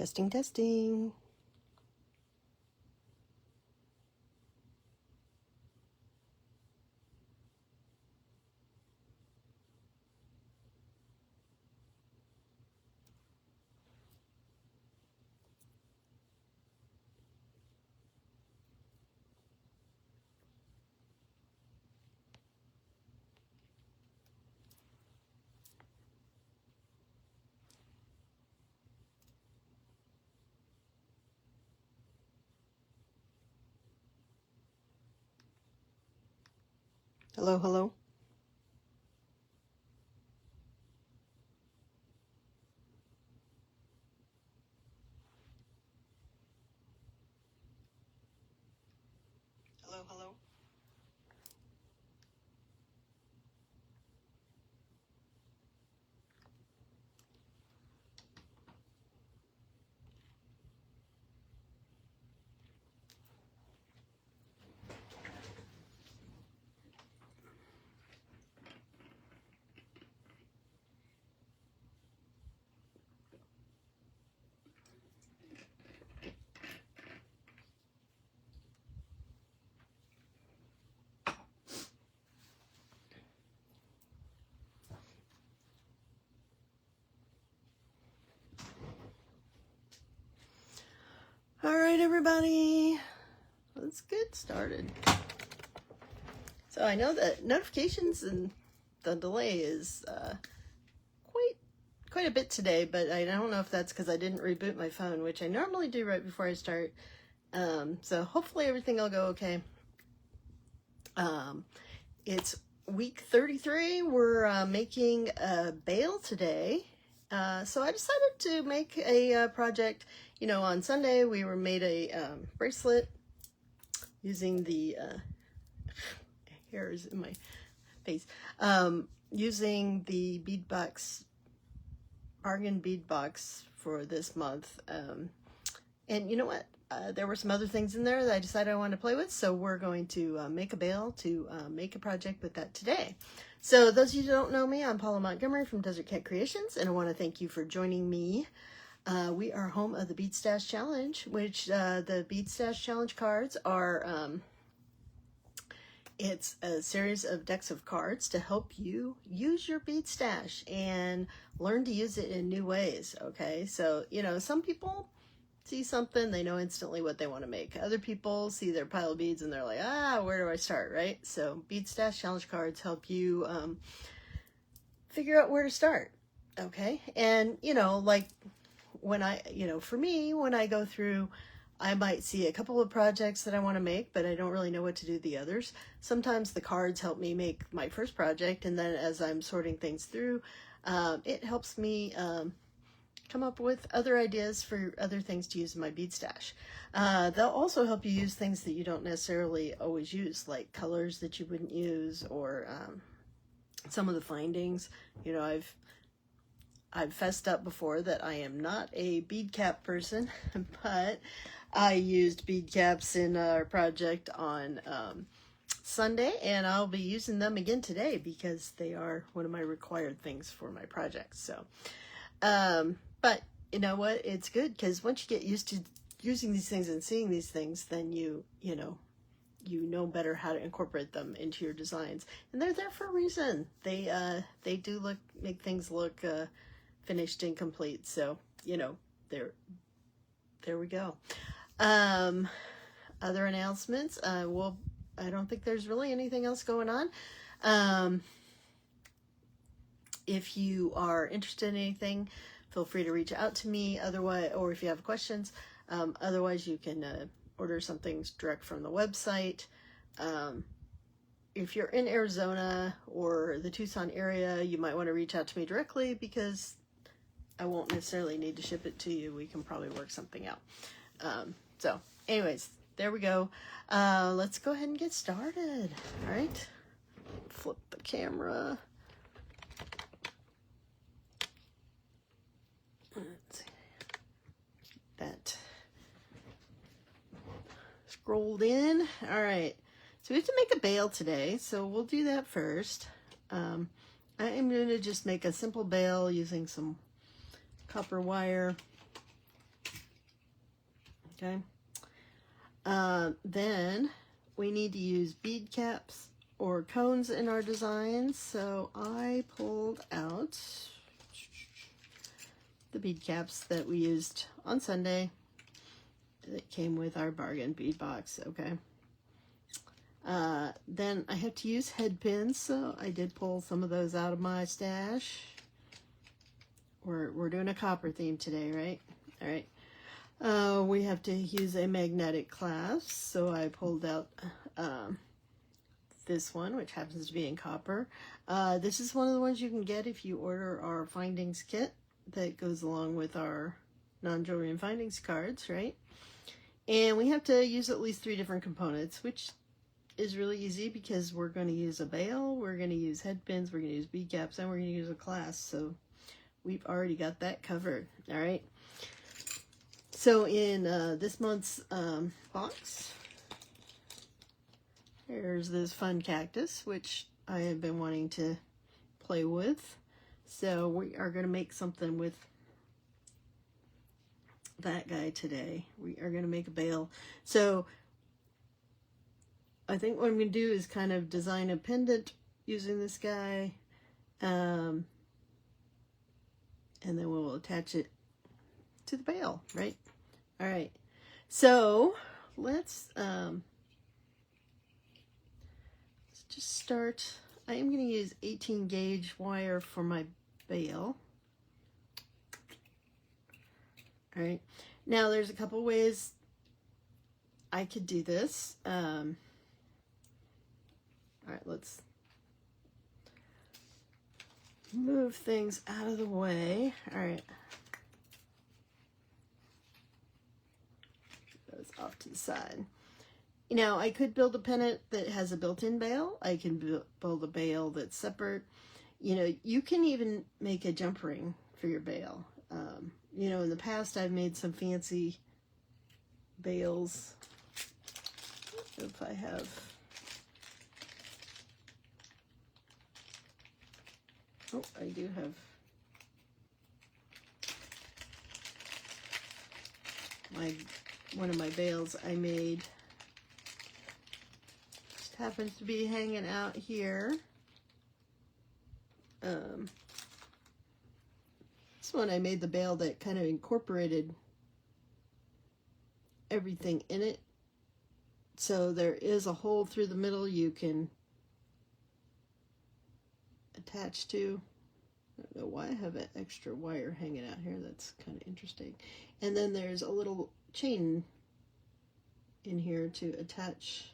Testing, testing. Hello, hello. Hello, hello. All right, everybody, let's get started. So I know that notifications and the delay is quite a bit today, but I don't know if that's because I didn't reboot my phone, which I normally do right before I start. So hopefully everything will go okay. It's week 33. We're making a bail today. So I decided to make a project. You know, on Sunday we made a bracelet using the hairs in my face, using the Bead Box Bargain Bead Box for this month. And you know what? There were some other things in there that I decided I wanted to play with, so we're going to make a bail to make a project with that today. So those of you who don't know me, I'm Paula Montgomery from Desert Cat Creations, and I want to thank you for joining me. We are home of the Bead Stash Challenge, which the Bead Stash Challenge cards are, it's a series of decks of cards to help you use your bead stash and learn to use it in new ways, okay? So, you know, some people see something, they know instantly what they want to make. Other people see their pile of beads and they're like, where do I start, right? So Bead Stash Challenge cards help you figure out where to start, okay? And, you know, like when for me, when I go through, I might see a couple of projects that I want to make, but I don't really know what to do with the others. Sometimes the cards help me make my first project, and then as I'm sorting things through, it helps me come up with other ideas for other things to use in my bead stash. They'll also help you use things that you don't necessarily always use, like colors that you wouldn't use, or some of the findings. You know, I've fessed up before that I am not a bead cap person, but I used bead caps in our project on Sunday, and I'll be using them again today because they are one of my required things for my project. So, but you know what? It's good because once you get used to using these things and seeing these things, then you know better how to incorporate them into your designs, and they're there for a reason. They do make things look finished and complete. So, you know, there we go. Other announcements. I don't think there's really anything else going on. If you are interested in anything, feel free to reach out to me. Otherwise, or if you have questions, otherwise you can order something direct from the website. If you're in Arizona or the Tucson area, you might want to reach out to me directly because I won't necessarily need to ship it to you. We can probably work something out. So anyways, there we go. Let's go ahead and get started. All right. Flip the camera. Let's see. That scrolled in. All right. So we have to make a bail today. So we'll do that first. I am going to just make a simple bail using some copper wire. Okay. Then we need to use bead caps or cones in our designs. So I pulled out the bead caps that we used on Sunday that came with our bargain bead box. Okay. Then I have to use head pins, so I did pull some of those out of my stash. We're doing a copper theme today, right? All right. We have to use a magnetic clasp, so I pulled out this one, which happens to be in copper. This is one of the ones you can get if you order our findings kit that goes along with our non-jewelry and findings cards, right? And we have to use at least 3 different components, which is really easy because we're going to use a bail, we're going to use head pins, we're going to use bead caps, and we're going to use a clasp. So we've already got that covered. All right. So in this month's box, here's this fun cactus, which I have been wanting to play with. So we are going to make something with that guy today. We are going to make a bail. So I think what I'm going to do is kind of design a pendant using this guy. And then we'll attach it to the bail, right? All right. So let's just start. I am going to use 18 gauge wire for my bail. All right. Now there's a couple ways I could do this. All right, let's move things out of the way. All right. Those off to the side. You know, I could build a pendant that has a built-in bail. I can build a bail that's separate. You know, you can even make a jump ring for your bail. You know, in the past, I've made some fancy bails. If I have... Oh, I do have one of my bails I made. Just happens to be hanging out here. This one I made the bail that kind of incorporated everything in it. So there is a hole through the middle you can attach to. I don't know why I have an extra wire hanging out here. That's kind of interesting. And then there's a little chain in here to attach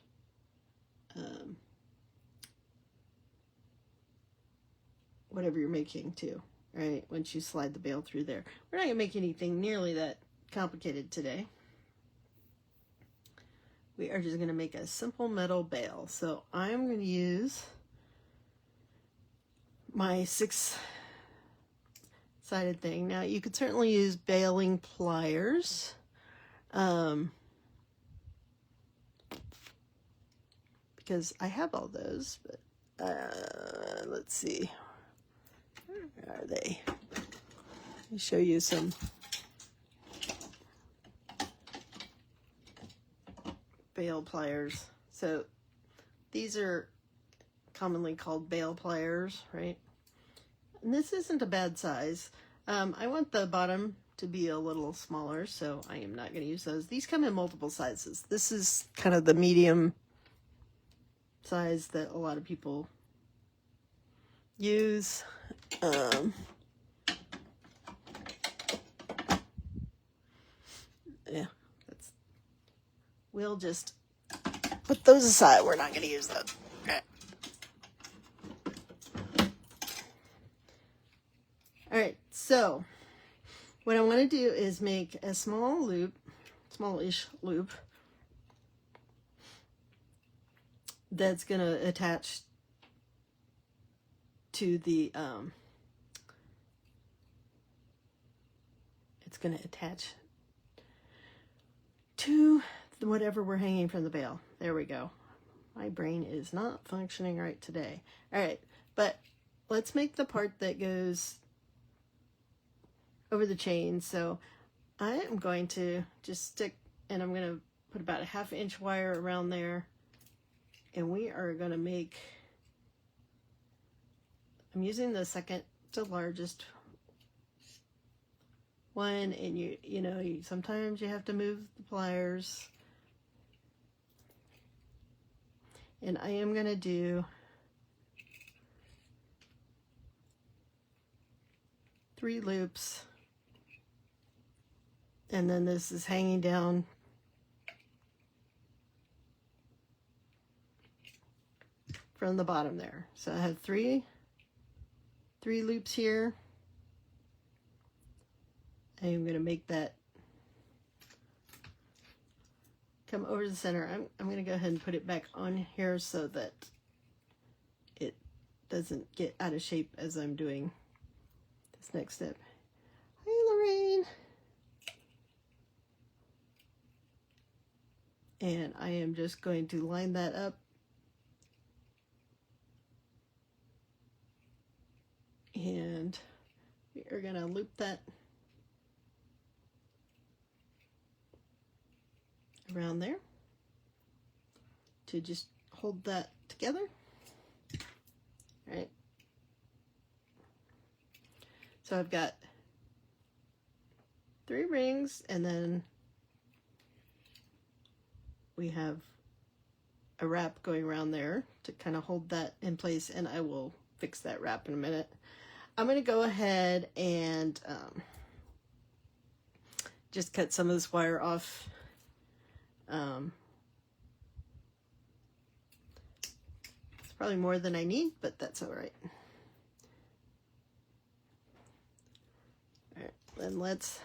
whatever you're making to, right? Once you slide the bail through there. We're not going to make anything nearly that complicated today. We are just going to make a simple metal bail. So I'm going to use my 6-sided thing. Now you could certainly use bailing pliers. Because I have all those, but let's see. Where are they? Let me show you some bail pliers. So these are commonly called bail pliers, right? And this isn't a bad size. I want the bottom to be a little smaller, so I am not going to use those. These come in multiple sizes. This is kind of the medium size that a lot of people use. Yeah, we'll just put those aside. We're not going to use those. Okay. All right, so what I want to do is make a small loop, smallish loop, that's going to attach to the, it's going to attach to whatever we're hanging from the bail. There we go. My brain is not functioning right today. All right, but let's make the part that goes over the chain. So I am going to just stick and I'm going to put about a 1/2 inch wire around there, and we are going to make, I'm using the second to largest one, and you know, sometimes you have to move the pliers, and I am going to do 3 loops, and then this is hanging down from the bottom there. So I have three loops here. I am going to make that come over the center. I'm going to go ahead and put it back on here so that it doesn't get out of shape as I'm doing this next step. Hi, Lorraine. And I am just going to line that up. And we are going to loop that around there to just hold that together. All right. So I've got 3 rings, and then we have a wrap going around there to kind of hold that in place, and I will fix that wrap in a minute. I'm going to go ahead and just cut some of this wire off. It's probably more than I need, but that's all right. All right, then let's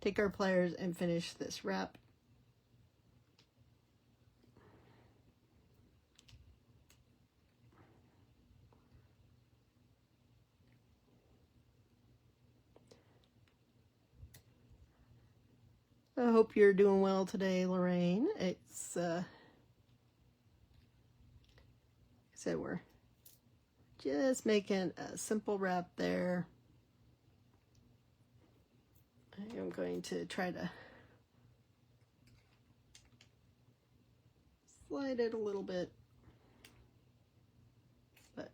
take our pliers and finish this wrap. I hope you're doing well today, Lorraine. It's, like I said, we're just making a simple wrap there. I am going to try to slide it a little bit, but,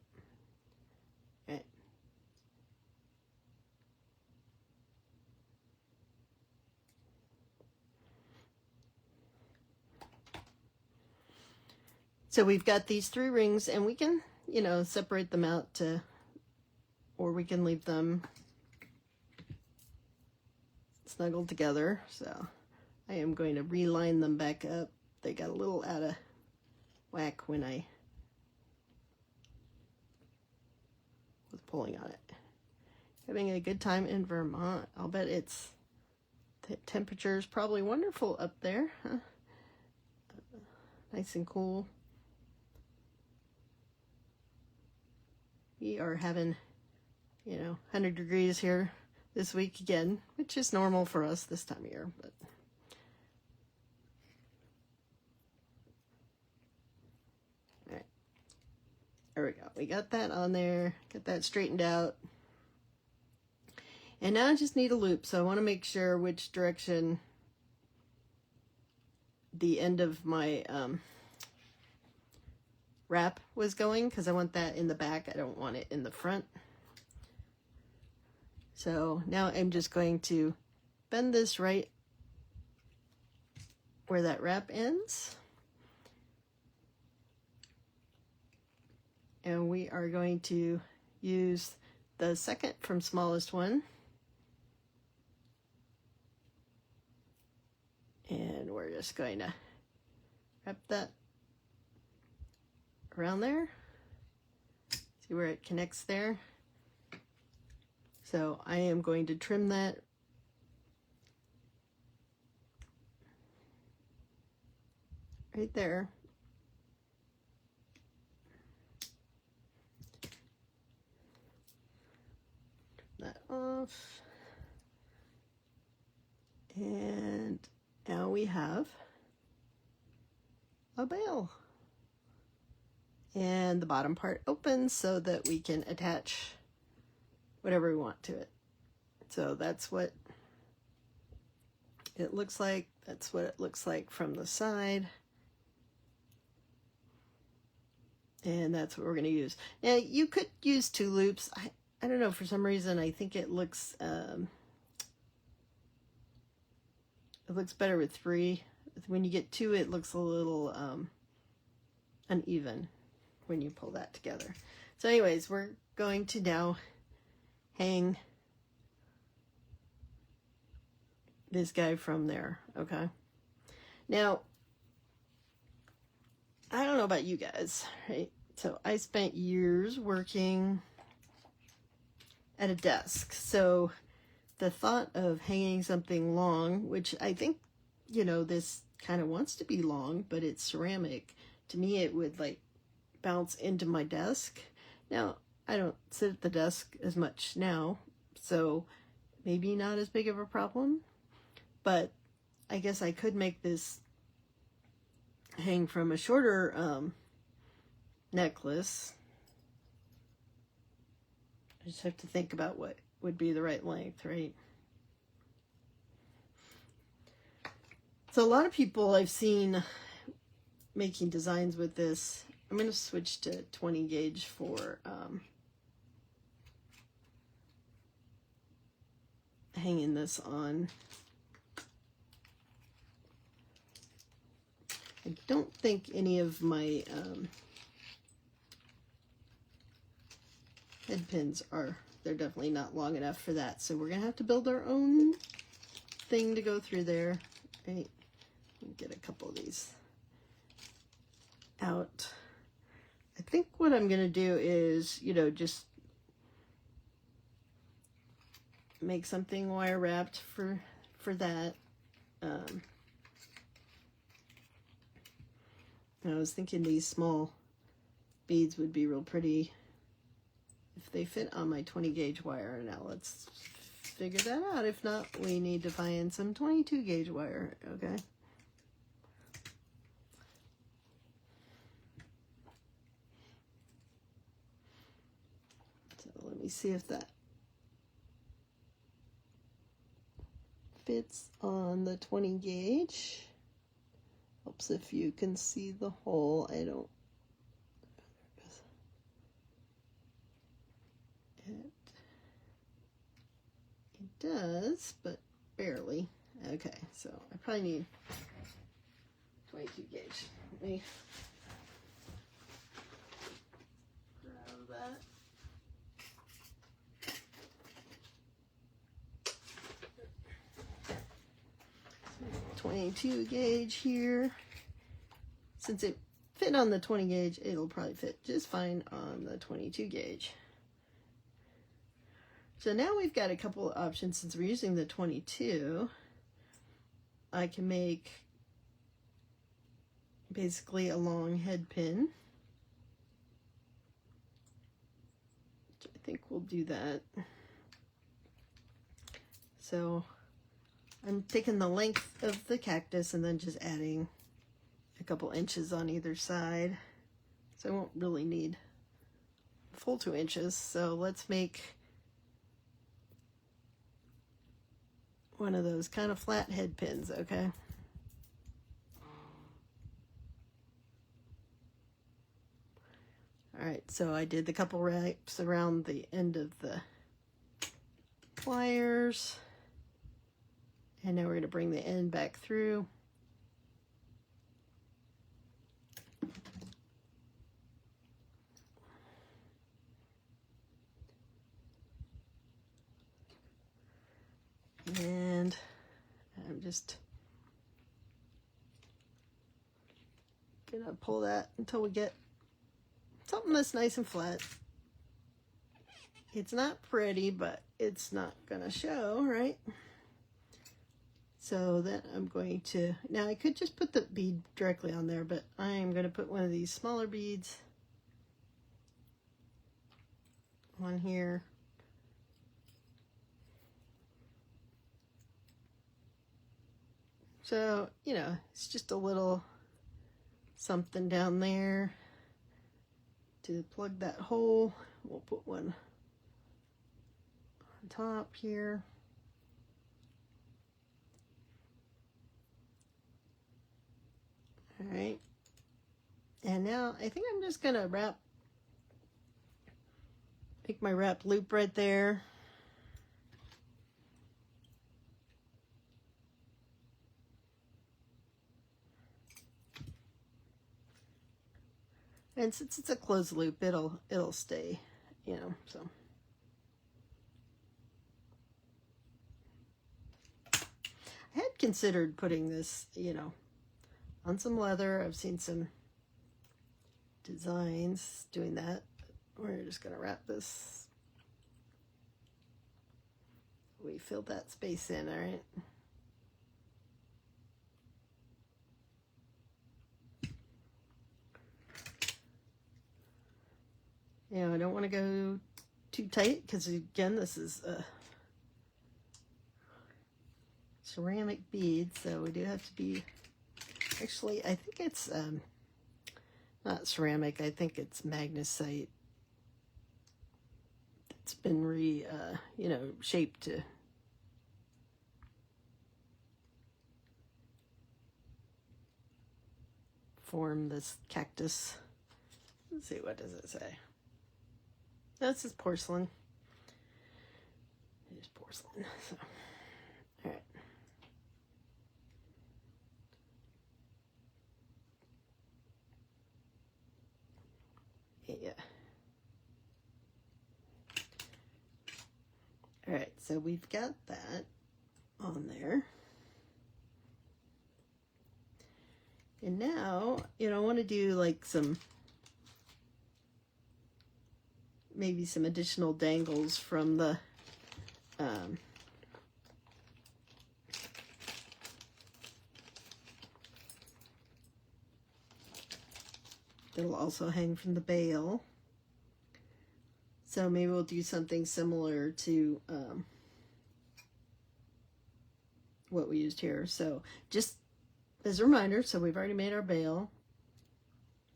okay. So we've got these 3 rings, and we can, you know, separate them out to, or we can leave them snuggled together. So I am going to reline them back up. They got a little out of whack when I was pulling on it. Having a good time in Vermont. I'll bet it's, the temperature is probably wonderful up there, huh? Nice and cool. We are having, you know, 100 degrees here this week again, which is normal for us this time of year, but all right. There we go. We got that on there, got that straightened out. And now I just need a loop, so I want to make sure which direction the end of my wrap was going, because I want that in the back. I don't want it in the front. So now I'm just going to bend this right where that wrap ends. And we are going to use the second from smallest one. And we're just going to wrap that around there. See where it connects there? So I am going to trim that right there. Trim that off. And now we have a bail. And the bottom part opens so that we can attach whatever we want to it. So that's what it looks like. That's what it looks like from the side. And that's what we're going to use. Now, you could use 2 loops. I don't know, for some reason, I think it looks better with 3. When you get 2, it looks a little uneven when you pull that together. So anyways, we're going to now hang this guy from there, okay? Now, I don't know about you guys, right? So I spent years working at a desk. So the thought of hanging something long, which I think, you know, this kind of wants to be long, but it's ceramic. To me, it would like bounce into my desk. Now, I don't sit at the desk as much now, so maybe not as big of a problem, but I guess I could make this hang from a shorter necklace. I just have to think about what would be the right length, right? So a lot of people I've seen making designs with this. I'm going to switch to 20 gauge for hanging this on. I don't think any of my head pins they're definitely not long enough for that. So we're going to have to build our own thing to go through there. Right? Get a couple of these out. I think what I'm going to do is, you know, just make something wire wrapped for that. I was thinking these small beads would be real pretty if they fit on my 20 gauge wire. Now let's figure that out. If not, we need to find some 22 gauge wire, okay? So let me see if that fits on the 20 gauge. Helps if you can see the hole. I don't. It does, but barely. Okay, so I probably need 22 gauge. Let me grab that. 22 gauge here. Since it fit on the 20 gauge, it'll probably fit just fine on the 22 gauge. So now we've got a couple of options. Since we're using the 22, I can make basically a long head pin. I think we'll do that. So I'm taking the length of the cactus and then just adding a couple inches on either side. So I won't really need a full 2 inches. So let's make one of those kind of flat head pins, okay? All right, so I did the couple wraps around the end of the pliers. And now we're going to bring the end back through. And I'm just going to pull that until we get something that's nice and flat. It's not pretty, but it's not going to show, right? So then I'm going to, now I could just put the bead directly on there, but I'm going to put one of these smaller beads on here. So, you know, it's just a little something down there to plug that hole. We'll put one on top here. And now I think I'm just gonna make my wrap loop right there. And since it's a closed loop, it'll stay, you know, so. I had considered putting this, you know, on some leather. I've seen some designs doing that. We're just gonna wrap this. We filled that space in, all right? You know, I don't want to go too tight because, again, this is a ceramic bead, so we do have to be, actually, I think it's not ceramic, I think it's magnesite. It's been you know, shaped to form this cactus. Let's see, what does it say? This is porcelain. It is porcelain. So, all right. Yeah. All right. So we've got that on there. And now, you know, I want to do like maybe some additional dangles from the that'll also hang from the bail. So maybe we'll do something similar to what we used here. So just as a reminder, so we've already made our bail.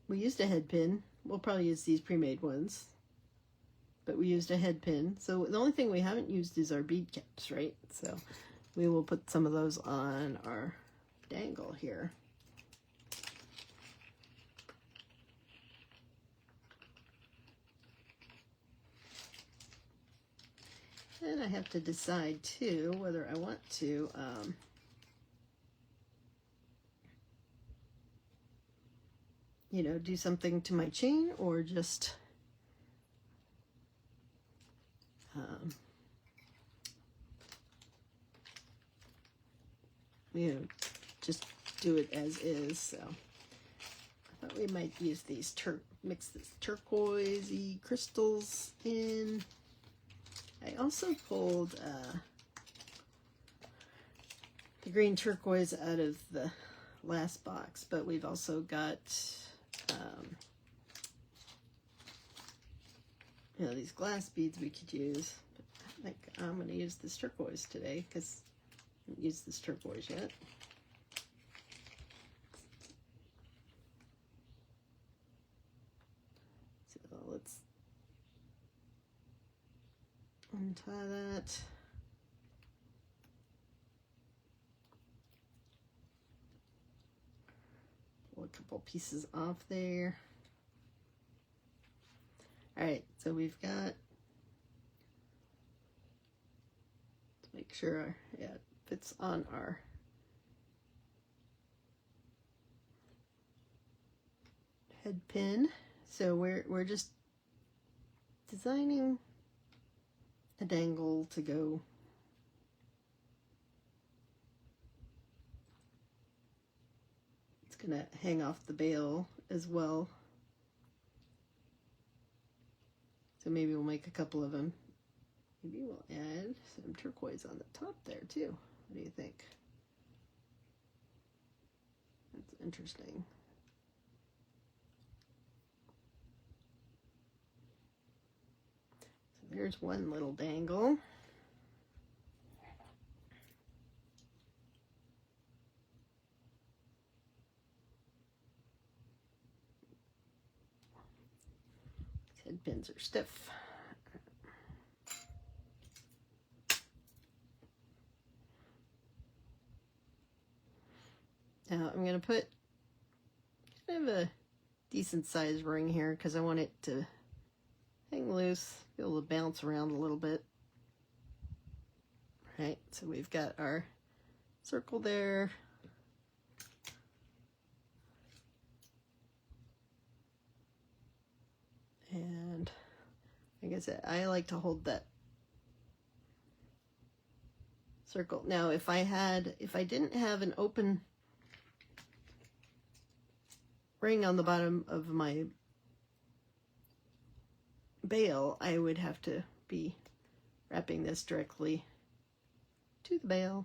We used a head pin. We'll probably use these pre-made ones, but we used a head pin. So the only thing we haven't used is our bead caps, right? So we will put some of those on our dangle here. And I have to decide too whether I want to you know, do something to my chain or just you know, just do it as is. So I thought we might use these mix this turquoisey crystals in. I also pulled the green turquoise out of the last box, but we've also got you know, these glass beads we could use. But I think I'm going to use this turquoise today because I haven't used this turquoise yet. So let's untie that. Pull a couple pieces off there. All right, so we've got, to make sure, yeah, it fits on our head pin. So we're just designing a dangle to go it's gonna hang off the bail as well. So maybe we'll make a couple of them. Maybe we'll add some turquoise on the top there too. What do you think? That's interesting. So there's one little dangle. Head pins are stiff. Now I'm going to put kind of a decent sized ring here because I want it to hang loose, be able to bounce around a little bit. Right, so we've got our circle there. And like I said, I like to hold that circle. Now, if I didn't have an open ring on the bottom of my bail, I would have to be wrapping this directly to the bail.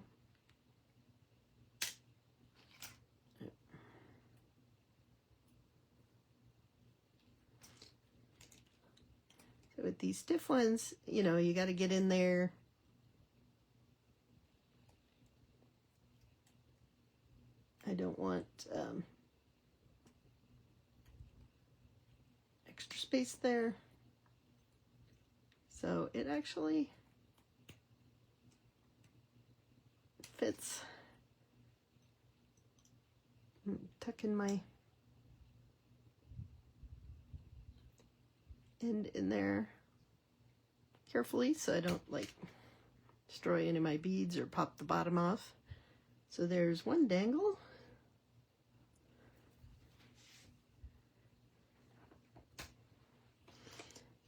So with these stiff ones, you know, you got to get in there. I don't want extra space there. So it actually fits. Tuck in my end in there carefully so I don't like destroy any of my beads or pop the bottom off. So there's one dangle.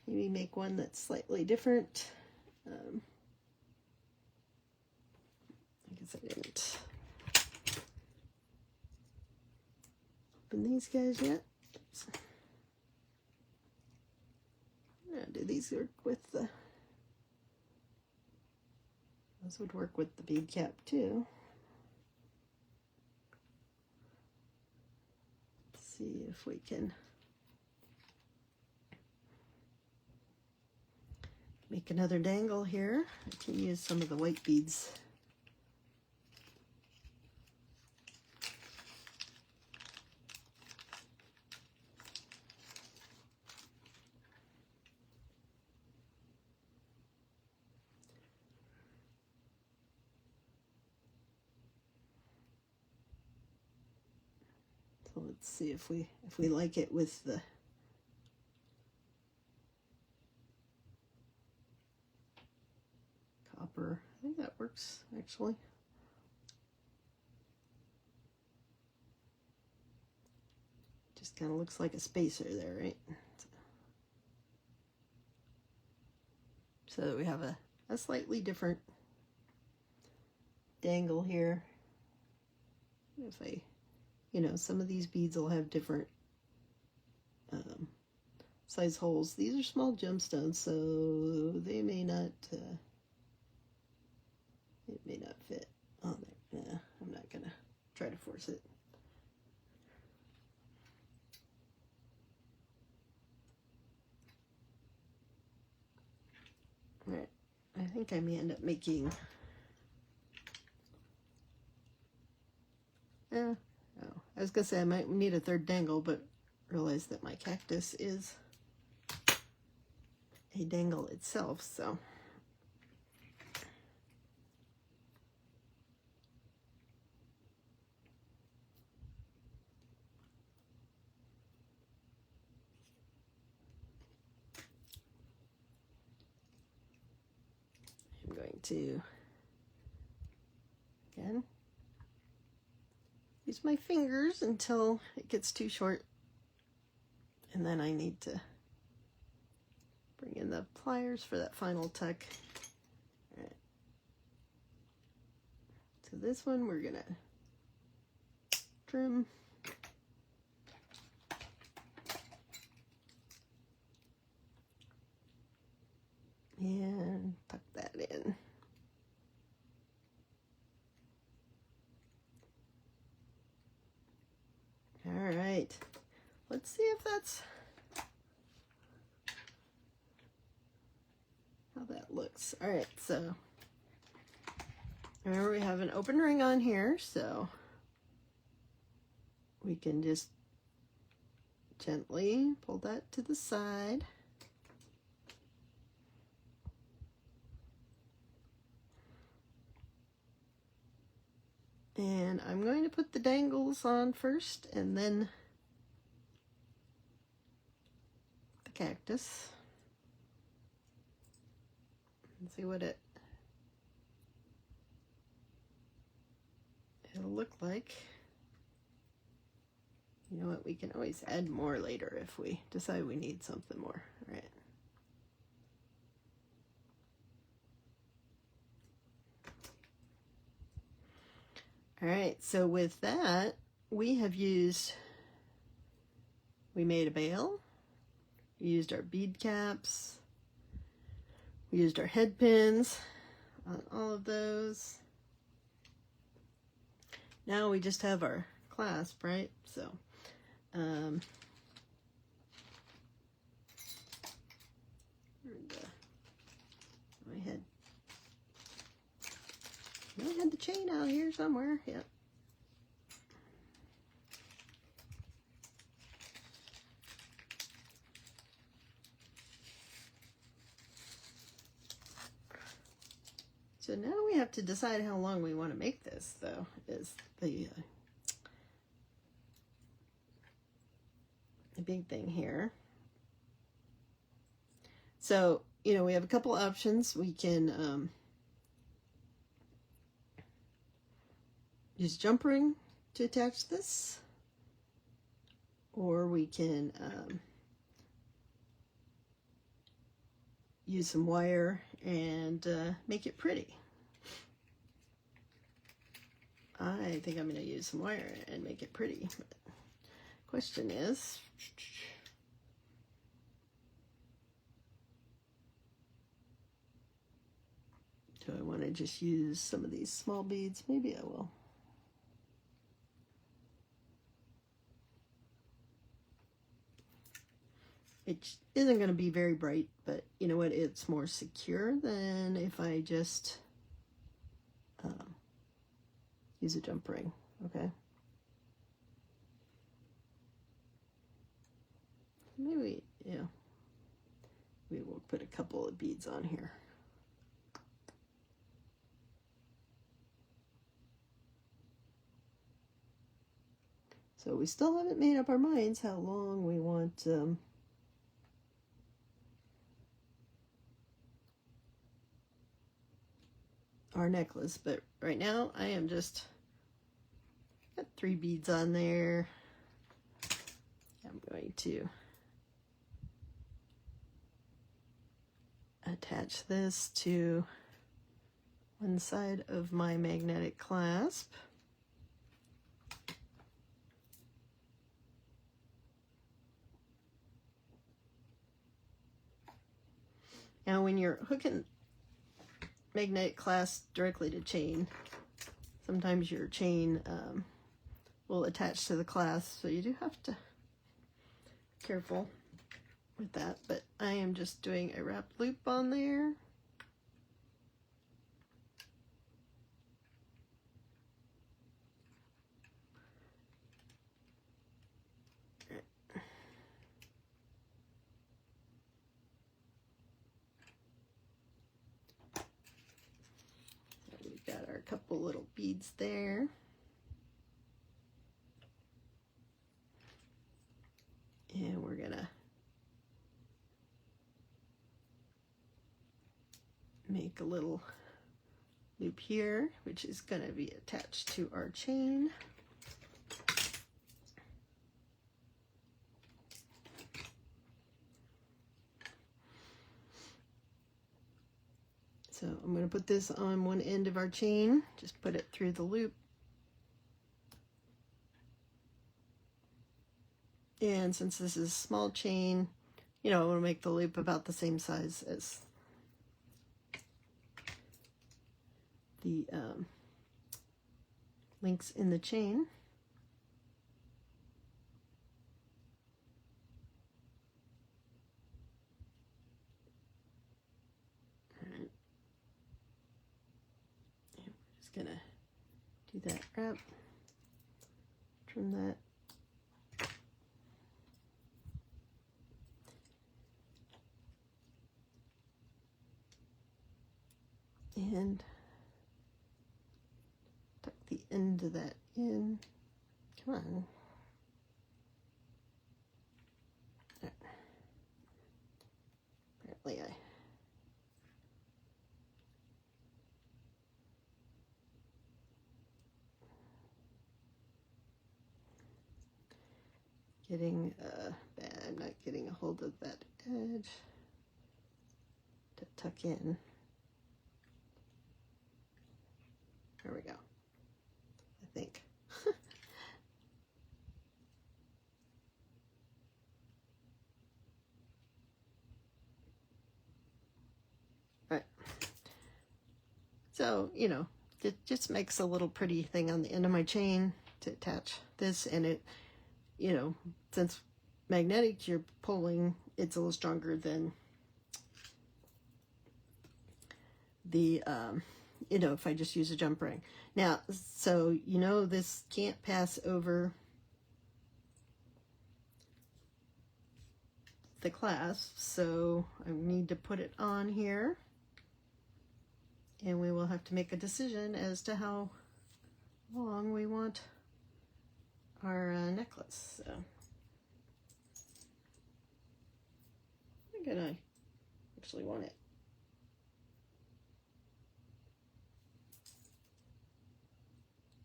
Maybe make one that's slightly different. I guess I didn't open these guys yet. Oops. Yeah, do these work with the... Those would work with the bead cap too. Let's see if we can make another dangle here. I can use some of the white beads. So let's see if we like it with the copper. I think that works actually. Just kind of looks like a spacer there, right? So that we have a slightly different dangle here. If I, you know, some of these beads will have different size holes. These are small gemstones, so they may not, it may not fit on there. Nah, I'm not gonna try to force it. All right, I think I may end up making, oh, I was gonna say I might need a third dangle, but realized that my cactus is a dangle itself, so. I'm going to, again, use my fingers until it gets too short, and then I need to bring in the pliers for that final tuck. All right. So this one we're gonna trim. And tuck that in. All right, let's see if that's how that looks. All right, so remember we have an open ring on here, so we can just gently pull that to the side. And I'm going to put the dangles on first and then cactus and see what it'll look like. You know what, we can always add more later if we decide we need something more, right? All right, so with that, we made a bail, we used our bead caps, we used our head pins on all of those. Now we just have our clasp, right? So, I had the chain out here somewhere. Yep. So now we have to decide how long we want to make this, though, is the big thing here. So, you know, we have a couple options. We can use jump ring to attach this, or we can use some wire and make it pretty. I think I'm going to use some wire and make it pretty. But question is, do I want to just use some of these small beads? Maybe I will. It isn't going to be very bright, but you know what? It's more secure than if I just use a jump ring, okay? Maybe, yeah, we will put a couple of beads on here. So we still haven't made up our minds how long we want our necklace, but right now I am just got 3 beads on there. I'm going to attach this to one side of my magnetic clasp. Now when you're hooking magnetic clasp directly to chain, sometimes your chain will attach to the clasp, so you do have to be careful with that. But I am just doing a wrap loop on there. Got our couple little beads there. And we're gonna make a little loop here, which is gonna be attached to our chain. So I'm going to put this on one end of our chain, just put it through the loop. And since this is a small chain, you know, I want to make the loop about the same size as the links in the chain. Gonna do that wrap, trim that, and tuck the end of that in. Come on. There. apparently getting I'm not getting a hold of that edge to tuck in. There we go, I think. Right. So, you know, it just makes a little pretty thing on the end of my chain to attach this, and it, you know, since magnetic you're pulling, it's a little stronger than the you know, if I just use a jump ring. Now, so you know, this can't pass over the clasp, so I need to put it on here, and we will have to make a decision as to how long we want our necklace. So I think I actually want it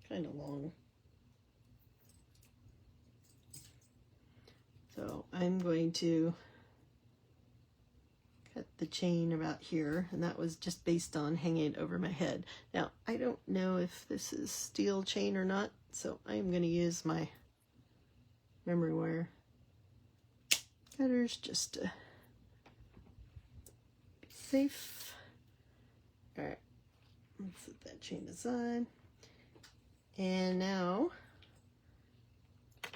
kind of long. So I'm going to cut the chain about here, and that was just based on hanging it over my head. Now, I don't know if this is steel chain or not, so I'm going to use my memory wire cutters just to be safe. All right, let's set that chain aside. And now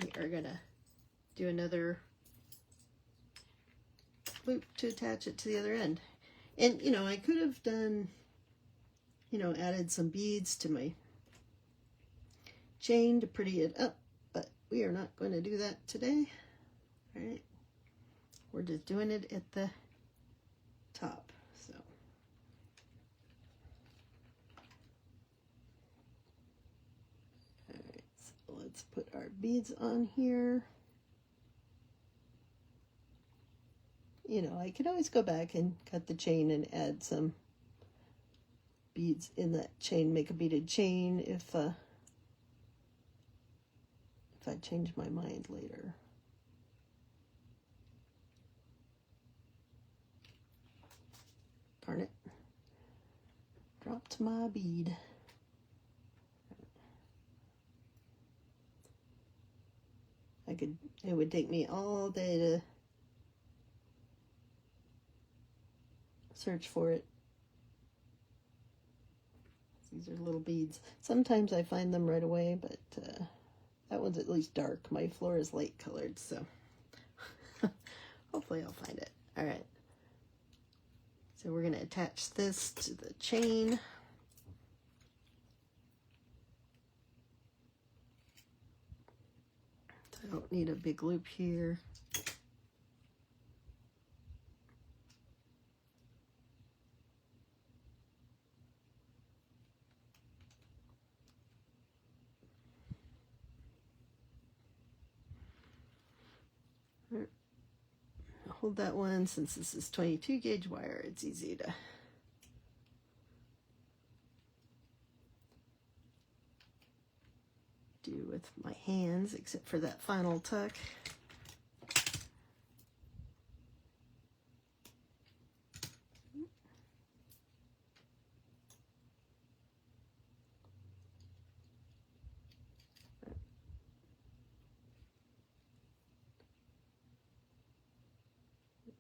we are going to do another loop to attach it to the other end. And you know, I could have done, you know, added some beads to my chain to pretty it up, but we are not going to do that today. All right, we're just doing it at the top. So all right, so let's put our beads on here. You know, I could always go back and cut the chain and add some beads in that chain, make a beaded chain if I change my mind later. Darn it. Dropped my bead. It would take me all day to search for it. These are little beads. Sometimes I find them right away, but that one's at least dark. My floor is light colored, so hopefully I'll find it. All right. So we're going to attach this to the chain. So I don't need a big loop here. Hold that one. Since this is 22 gauge wire, it's easy to do with my hands, except for that final tuck.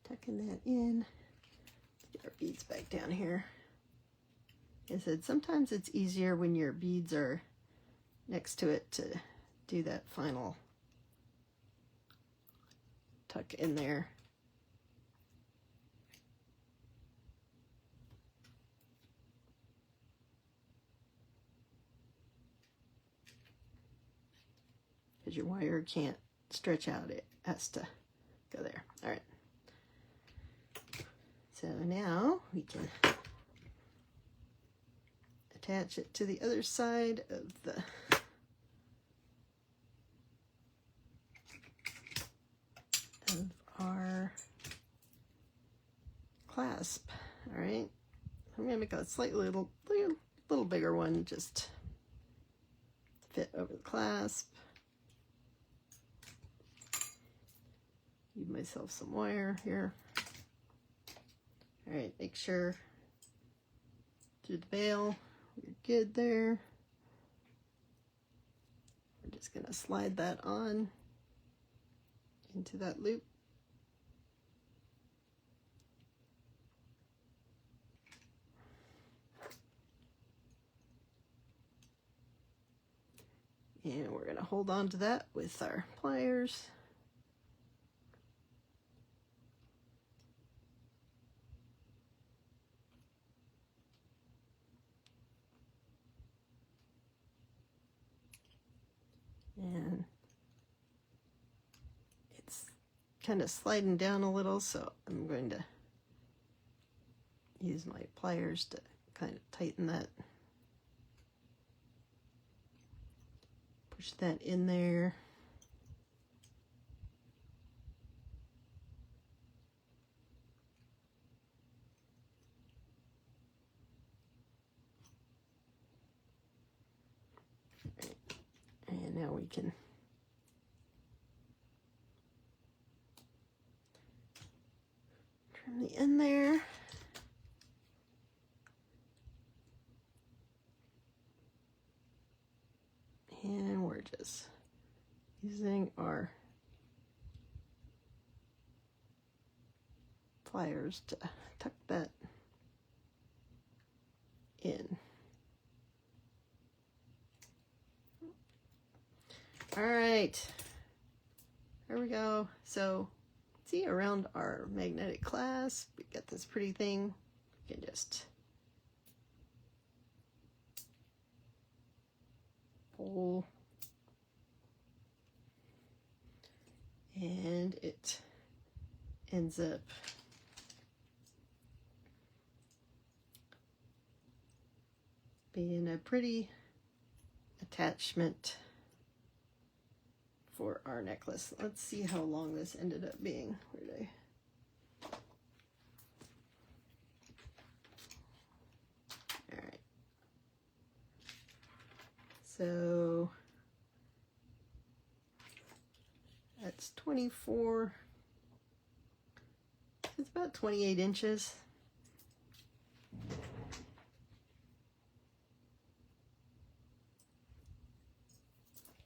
Tucking that in. Get our beads back down here. Like I said, sometimes it's easier when your beads are next to it to do that final tuck in there. Because your wire can't stretch out, it has to go there. All right. So now we can attach it to the other side of our make a slightly little bigger one, just fit over the clasp. Give myself some wire here. All right, make sure through the bail, you're good there. We're just gonna slide that on into that loop. And we're gonna hold on to that with our pliers. And it's kind of sliding down a little, so I'm going to use my pliers to kind of tighten that. Push that in there. And now we can trim the end there. And we're just using our pliers to tuck that in. All right, there we go. So see, around our magnetic clasp, we got this pretty thing. You can just pull, and it ends up being a pretty attachment for our necklace. Let's see how long this ended up being. Where did all right. So that's 24. It's about 28 inches.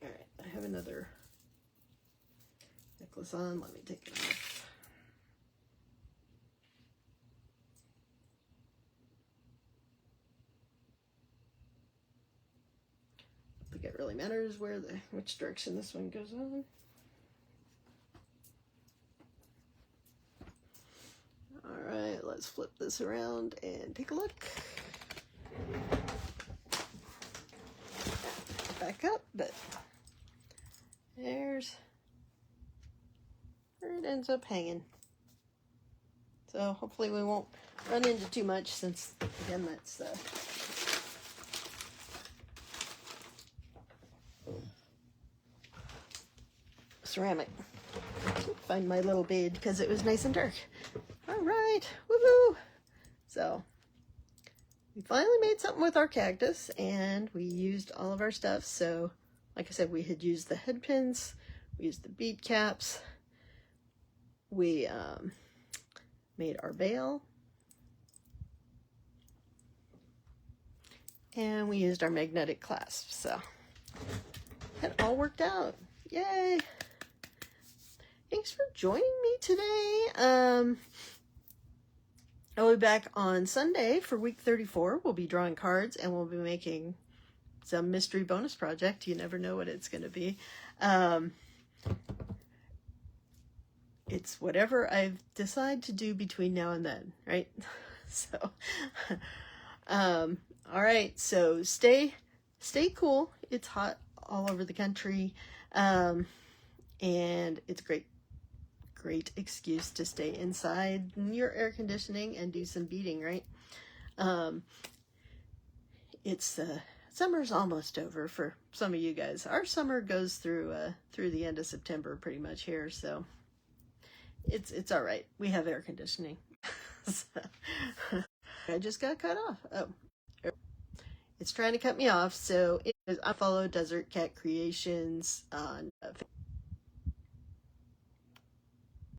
All right, I have another necklace on. Let me take it off. I think it really matters which direction this one goes on. All right, let's flip this around and take a look. Back up, but there's where it ends up hanging. So hopefully we won't run into too much, since again that's ceramic. Find my little bead because it was nice and dark. All right, woohoo! So we finally made something with our cactus, and we used all of our stuff. So like I said, we had used the head pins, we used the bead caps, we made our veil, and we used our magnetic clasp. So it all worked out. Yay! Thanks for joining me today. I'll be back on Sunday for week 34. We'll be drawing cards, and we'll be making some mystery bonus project. You never know what it's going to be. It's whatever I decide to do between now and then, right? So, all right. So stay cool. It's hot all over the country, and it's great excuse to stay inside in your air conditioning and do some beading, right? It's summer's almost over for some of you guys. Our summer goes through the end of September pretty much here, so it's all right. We have air conditioning. So, I just got cut off. Oh, it's trying to cut me off. So I follow Desert Cat Creations on